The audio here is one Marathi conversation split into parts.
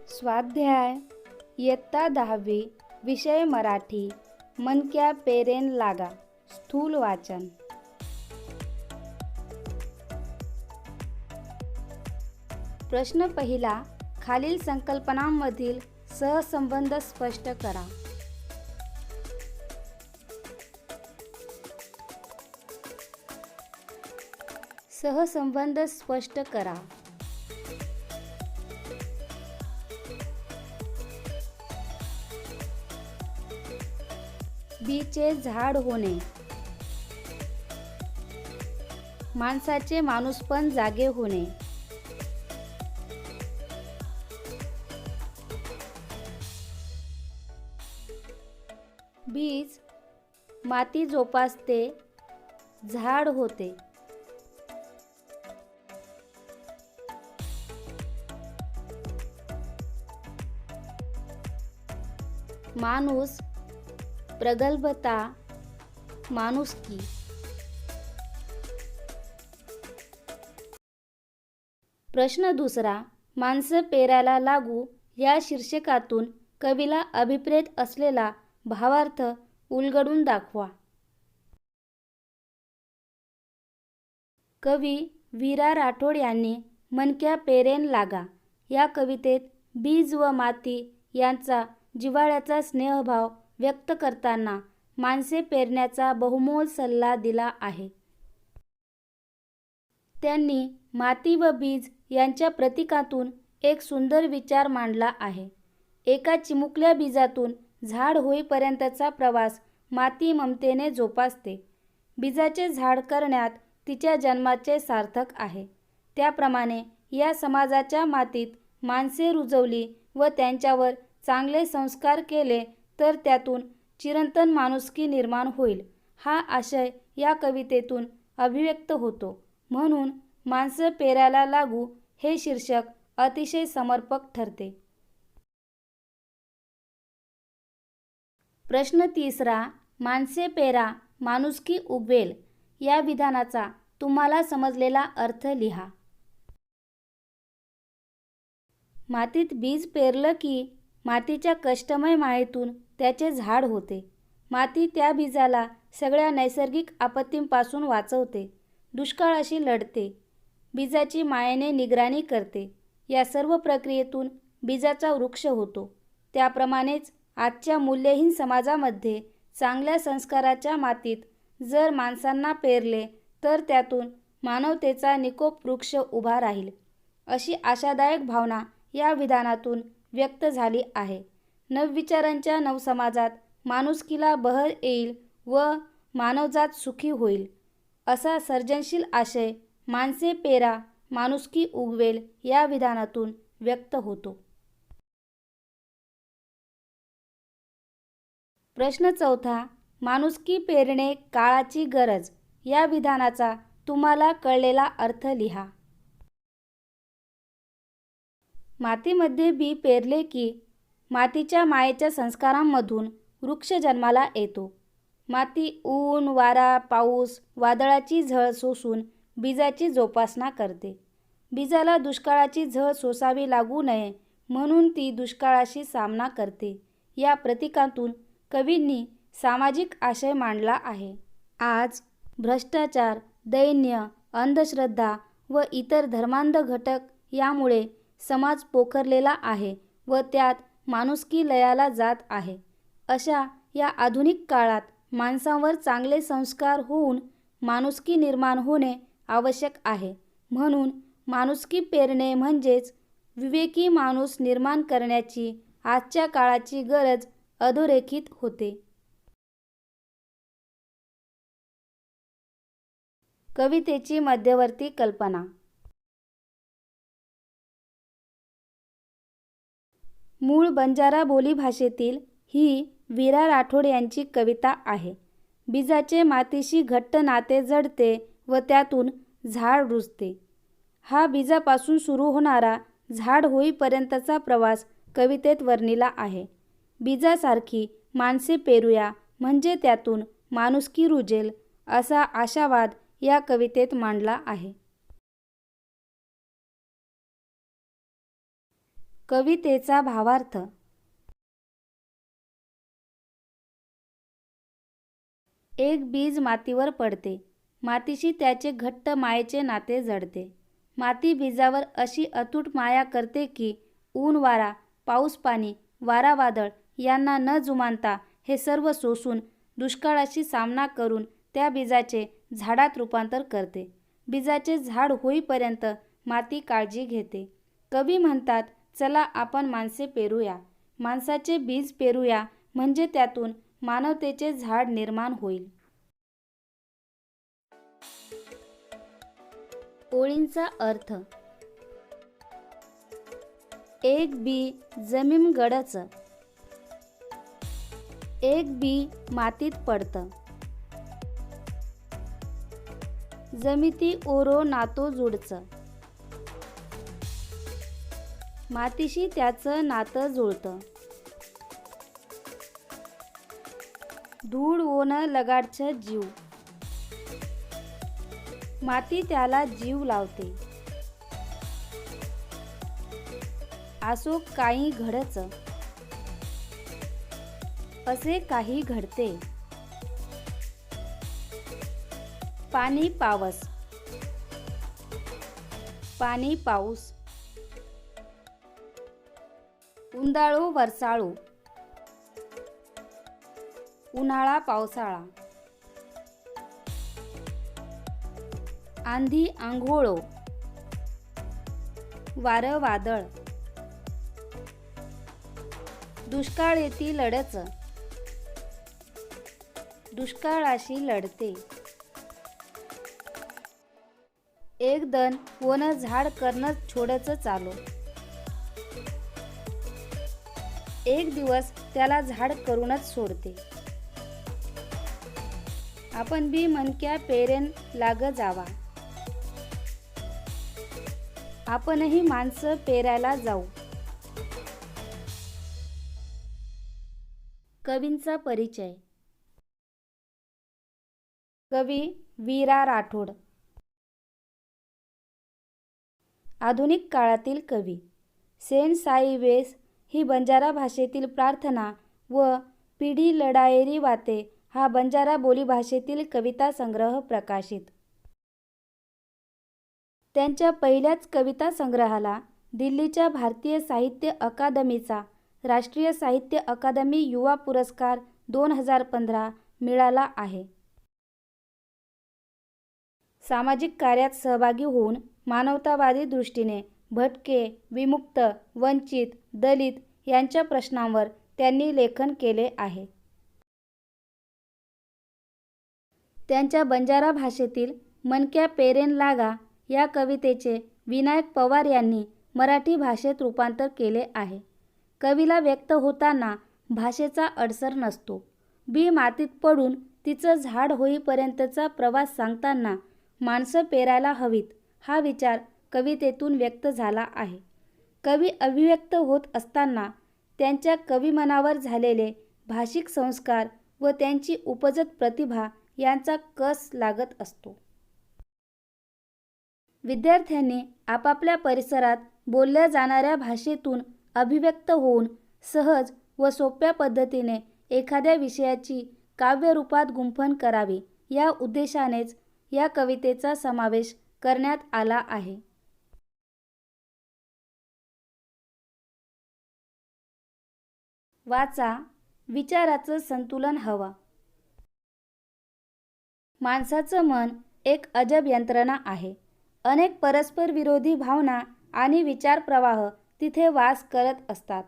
स्वाध्याय इयत्ता 10वी विषय मराठी मनक्या पेरेन लागा स्थूल वाचन। प्रश्न पहिला, खालील संकल्पनांमधील सहसंबंध स्पष्ट करा। सहसंबंध स्पष्ट करा। बीचे झाड होणे, माणसाचे माणूसपण जागे होणे, बीज माती जोपासते, झाड होते, माणूस प्रगल्भता, माणुसकी। प्रश्न दुसरा, माणसं पेराला लागू या शीर्षकातून कवीला अभिप्रेत असलेला भावार्थ उलगडून दाखवा। कवी वीरा राठोड यांनी मनक्या पेरेन लागा या कवितेत बीज व माती यांचा जिव्हाळ्याचा स्नेहभाव व्यक्त करताना माणसे पेरण्याचा बहुमोल सल्ला दिला आहे। त्यांनी माती व बीज यांच्या प्रतीकातून एक सुंदर विचार मांडला आहे। एका चिमुकल्या बीजातून झाड होईपर्यंतचा प्रवास माती ममतेने जोपासते। बीजाचे झाड करण्यात तिच्या जन्माचे सार्थक आहे। त्याप्रमाणे या समाजाच्या मातीत माणसे रुजवली व त्यांच्यावर चांगले संस्कार केले तर त्यातून चिरंतन माणुसकी निर्माण होईल, हा आशय या कवितेतून अभिव्यक्त होतो। म्हणून माणसं पेराला लागू हे शीर्षक अतिशय समर्पक ठरते। प्रश्न तिसरा, माणसे पेरा माणुसकी उगवेल या विधानाचा तुम्हाला समजलेला अर्थ लिहा। मातीत बीज पेरलं की मातीच्या कष्टमय मायेतून त्याचे झाड होते। माती त्या बीजाला सगळ्या नैसर्गिक आपत्तींपासून वाचवते, दुष्काळाशी लढते, बीजाची मायेने निगराणी करते। या सर्व प्रक्रियेतून बीजाचा वृक्ष होतो। त्याप्रमाणेच आजच्या मूल्यहीन समाजामध्ये चांगल्या संस्काराच्या मातीत जर माणसांना पेरले तर त्यातून मानवतेचा निकोप वृक्ष उभा राहील, अशी आशादायक भावना या विधानातून व्यक्त झाली आहे। नवविचारांच्या नवसमाजात माणुसकीला बहर येईल व मानवजात सुखी होईल, असा सर्जनशील आशय माणसे पेरा माणुसकी उगवेल या विधानातून व्यक्त होतो। प्रश्न चौथा, माणुसकी पेरणे काळाची गरज या विधानाचा तुम्हाला कळलेला अर्थ लिहा। मातीमध्ये बी पेरले की मातीच्या मायेच्या संस्कारांमधून वृक्ष जन्माला येतो। माती ऊन, वारा, पाऊस, वादळाची झळ सोसून बीजाची जोपासना करते। बीजाला दुष्काळाची झळ सोसावी लागू नये म्हणून ती दुष्काळाशी सामना करते। या प्रतीकातून कवींनी सामाजिक आशय मांडला आहे। आज भ्रष्टाचार, दैन्य, अंधश्रद्धा व इतर धर्मांध घटक यामुळे समाज पोखरलेला आहे व त्यात माणुसकी लयाला जात आहे। अशा या आधुनिक काळात माणसांवर चांगले संस्कार होऊन माणुसकी निर्माण होणे आवश्यक आहे। म्हणून माणुसकी पेरणे म्हणजेच विवेकी माणूस निर्माण करण्याची आजच्या काळाची गरज अधोरेखित होते। कवितेची मध्यवर्ती कल्पना। मूळ बंजारा बोलीभाषेतील ही वीरा राठोड यांची कविता आहे। बीजाचे मातीशी घट्ट नाते जडते व त्यातून झाड रुजते। हा बीजापासून सुरू होणारा झाड होईपर्यंतचा प्रवास कवितेत वर्णिला आहे। बीजासारखी माणसे पेरूया म्हणजे त्यातून माणुसकी रुजेल, असा आशावाद या कवितेत मांडला आहे। कवितेचा भावार्थ. एक बीज मातीवर पडते. मातीशी त्याचे घट्ट मायेचे नाते जडते. माती बीजावर अशी अतूट माया करते की ऊन वारा, पाऊस पाणी, वारा वादळ यांना न जुमानता हे सर्व सोसून दुष्काळाशी सामना करून त्या बीजाचे झाडात रूपांतर करते. बीजाचे झाड होईपर्यंत माती काळजी घेते. कवी म्हणतात, चला आपण माणसे पेरूया, माणसाचे बीज पेरूया, म्हणजे त्यातून मानवतेचे झाड निर्माण होईल. ओळींचा अर्थ. एक बी जमीन गडचं, एक बी मातीत पडतं, जमिती ओरो नातो जुडचं, मातीशी त्याचं नातं जुळतं, धूळ ओन लगाडचं जीव, माती त्याला जीव लावते, असो काही घडचं, असे काही घडते, पाणी पावस, पाणी पाऊस, उंदाळो वरसाळो, उन्हाळा पावसाळा, आंधी आंघोळो, वारं वादळ, दुष्काळ येती लढच, दुष्काळाशी लढते, एक दन वन झाड करणं छोडच चालो, एक दिवस त्याला झाड करूनच सोडते. आपण बी मनक्या पेरेन लाग जावा, आपणही माणसं पेरायला जाऊ. कवींचा परिचय. कवी वीरा राठोड. आधुनिक काळातील कवी. सेन साई वेस ही बंजारा भाषेतील प्रार्थना व पिढी लढायरी वाते हा बंजारा बोलीभाषेतील कविता संग्रह प्रकाशित. त्यांच्या पहिल्याच कविता संग्रहाला दिल्लीच्या भारतीय साहित्य अकादमीचा राष्ट्रीय साहित्य अकादमी युवा पुरस्कार 2015 मिळाला आहे. सामाजिक कार्यात सहभागी होऊन मानवतावादी दृष्टीने भटके, विमुक्त, वंचित, दलित यांच्या प्रश्नांवर त्यांनी लेखन केले आहे. त्यांच्या बंजारा भाषेतील मनक्या पेरेन लागा या कवितेचे विनायक पवार यांनी मराठी भाषेत रूपांतर केले आहे. कवीला व्यक्त होताना भाषेचा अडसर नसतो. बी मातीत पडून तिचं झाड होईपर्यंतचा प्रवास सांगताना माणसं पेरायला हवीत हा विचार कवितेतून व्यक्त झाला आहे. कवी अभिव्यक्त होत असताना त्यांच्या कविमनावर झालेले भाषिक संस्कार व त्यांची उपजत प्रतिभा यांचा कस लागत असतो. विद्यार्थ्यांनी आपापल्या परिसरात बोलल्या जाणाऱ्या भाषेतून अभिव्यक्त होऊन सहज व सोप्या पद्धतीने एखाद्या विषयाची काव्यरूपात गुंफण करावी या उद्देशानेच या कवितेचा समावेश करण्यात आला आहे. वाचा, विचाराचं संतुलन हवं. माणसाचं मन एक अजब यंत्रणा आहे. अनेक परस्पर विरोधी भावना आणि विचार प्रवाह तिथे वास करत असतात.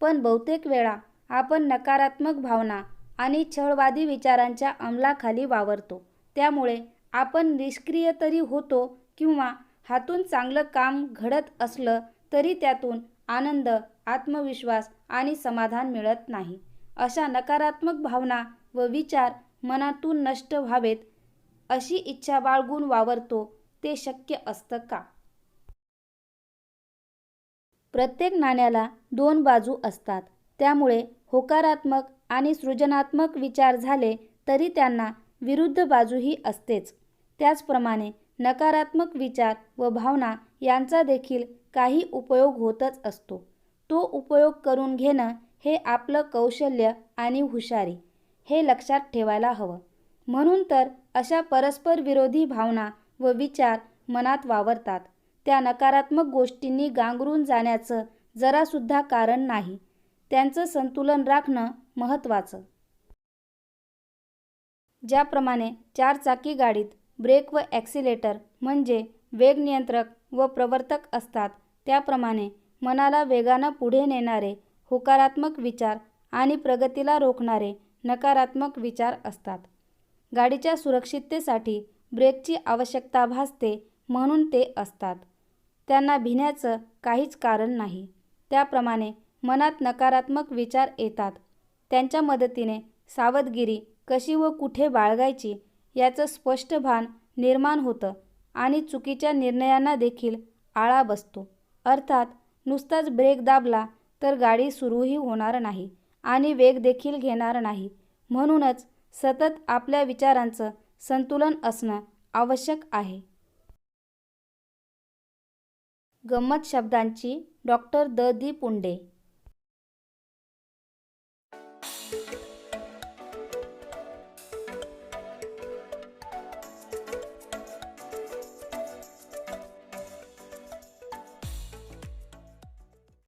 पण बहुतेक वेळा आपण नकारात्मक भावना आणि छळवादी विचारांच्या अंमलाखाली वावरतो. त्यामुळे आपण निष्क्रिय तरी होतो किंवा हातून चांगलं काम घडत असलं तरी त्यातून आनंद, आत्मविश्वास आणि समाधान मिळत नाही. अशा नकारात्मक भावना व विचार मनातून नष्ट व्हावेत अशी इच्छा बाळगून वावरतो. ते शक्य असतं का? प्रत्येक नाण्याला दोन बाजू असतात. त्यामुळे होकारात्मक आणि सृजनात्मक विचार झाले तरी त्यांना विरुद्ध बाजूही असतेच. त्याचप्रमाणे नकारात्मक विचार व भावना यांचा देखील काही उपयोग होतच असतो. तो उपयोग करून घेणं हे आपलं कौशल्य आणि हुशारी हे लक्षात ठेवायला हवं. म्हणून तर अशा परस्पर विरोधी भावना व विचार मनात वावरतात. त्या नकारात्मक गोष्टींनी गांगरून जाण्याचं जरासुद्धा कारण नाही. त्यांचं संतुलन राखणं महत्त्वाचं. ज्याप्रमाणे चारचाकी गाडीत ब्रेक व ॲक्सिलेटर म्हणजे वेग नियंत्रक व प्रवर्तक असतात, त्याप्रमाणे मनाला वेगानं पुढे नेणारे होकारात्मक विचार आणि प्रगतीला रोखणारे नकारात्मक विचार असतात. गाडीच्या सुरक्षिततेसाठी ब्रेकची आवश्यकता भासते म्हणून ते असतात. त्यांना भिण्याचं काहीच कारण नाही. त्याप्रमाणे मनात नकारात्मक विचार येतात. त्यांच्या मदतीने सावधगिरी कशी व कुठे बाळगायची याचं स्पष्ट भान निर्माण होतं आणि चुकीच्या निर्णयांना देखील आळा बसतो. अर्थात नुसताच ब्रेक दाबला तर गाडी सुरूही होणार नाही आणि वेग देखील घेणार नाही. म्हणूनच सतत आपल्या विचारांचं संतुलन असणं आवश्यक आहे. गंमत शब्दांची डॉक्टर द. पुंडे